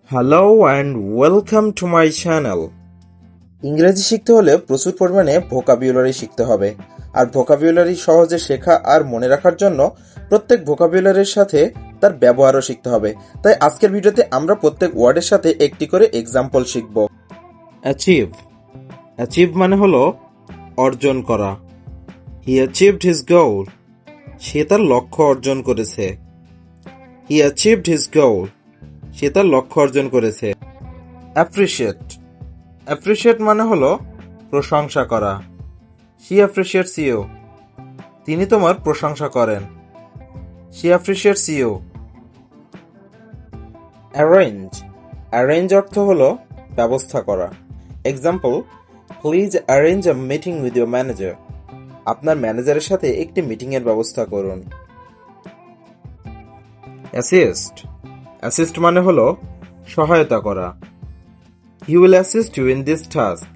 Hello and welcome to my channel. ইংরেজি শিখতে হলে প্রচুর পরিমাণে ভোকাবুলারি শিখতে হবে, আর ভোকাবুলারি সহজে শেখা আর মনে রাখার জন্য প্রত্যেক ভোকাবুলারির সাথে তার ব্যবহারও শিখতে হবে। তাই আজকের ভিডিওতে আমরা প্রত্যেক ওয়ার্ডের সাথে একটি করে এক্সাম্পল শিখব। অ্যাচিভ, অ্যাচিভ মানে হলো অর্জন করা। হি অ্যাচিভড হিজ গোল, সে তার লক্ষ্য অর্জন করেছে। হি অ্যাচিভড হিজ গোল, সে তার লক্ষ্য অর্জন করেছে। অ্যাপ্রিশিয়েট, অ্যাপ্রিশিয়েট মানে হলো প্রশংসা করা। শি অ্যাপ্রিশিয়েটস ইউ, তিনি তোমার প্রশংসা করেন। She appreciates you. Arrange, arrange অর্থ হলো ব্যবস্থা করা। Example, please arrange a meeting with your manager, আপনার ম্যানেজারের সাথে একটি মিটিংয়ের ব্যবস্থা করুন। অ্যাসিস্ট, অ্যাসিস্ট মানে হলো সহায়তা করা। He will assist you in this task,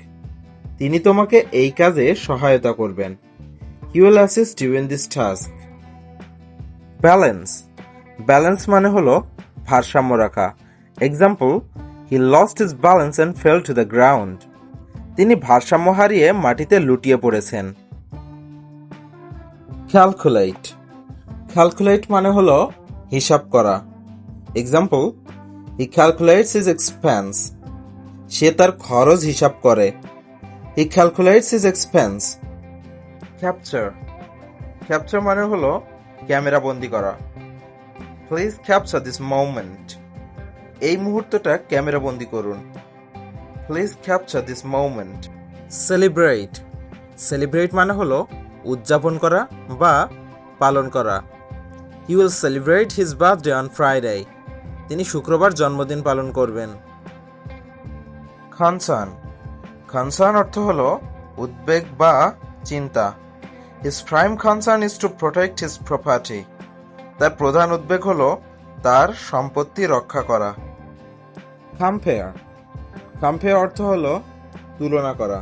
তিনি তোমাকে এই কাজে সহায়তা করবেন। He will assist you in this task. Balance, balance মানে হলো ভারসাম্য রাখা। Example, he lost his balance and fell to the ground, তিনি ভারসাম্য হারিয়ে মাটিতে লুটিয়ে পড়েছেন। ক্যালকুলেট, ক্যালকুলেট মানে হলো হিসাব করা। এক্সাম্পল, হি ক্যালকুলেটস হিজ এক্সপেন্স, সে তার খরচ হিসাব করে। হি ক্যালকুলেটস হিজ এক্সপেন্স। ক্যাপচার, ক্যাপচার মানে হলো ক্যামেরা বন্দি করা। প্লিজ ক্যাপচার দিস মোমেন্ট, এই মুহূর্তটা ক্যামেরা বন্দি করুন। Please capture this moment. Celebrate, celebrate মানে হলো উদযাপন করা বা পালন করা। He will celebrate his birthday on Friday, তিনি শুক্রবার জন্মদিন পালন করবেন। কনসার্ন, কনসার্ন অর্থ হলো উদ্বেগ বা চিন্তা। His prime concern is to protect his property, তার প্রধান উদ্বেগ হলো তার সম্পত্তি রক্ষা করা। কম্পেয়ার, কম্পেয়ার অর্থ হলো তুলনা করা।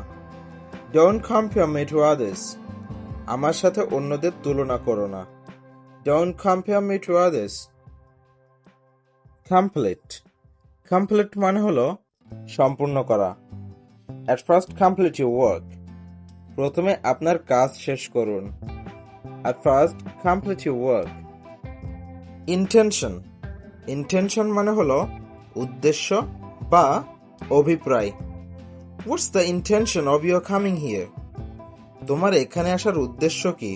Don't compare me to others, আমার সাথে অন্যদের তুলনা করো না। Don't compare me to others. Complete, complete মানে হলো সম্পূর্ণ করা। At first complete your work, প্রথমে আপনার কাজ শেষ করুন। At first complete your work. Intention, intention মানে হলো উদ্দেশ্য বা অভিপ্রায়। What's the intention of your coming here, তোমার এখানে আসার উদ্দেশ্য কি?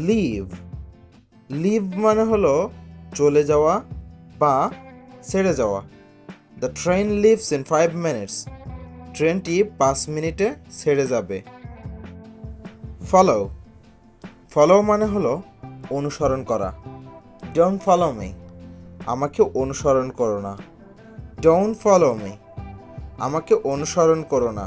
লিভ, লিভ মানে হলো চলে যাওয়া বা ছেড়ে যাওয়া। The train lives in 5 minutes, ট্রেনটি 5 মিনিটে ছেড়ে যাবে। ফলো, ফলো মানে হলো অনুসরণ করা। ডোন্ট ফলো মি, আমাকে অনুসরণ করো না। ডোন্ট ফলো মি, আমাকে অনুসরণ করো না।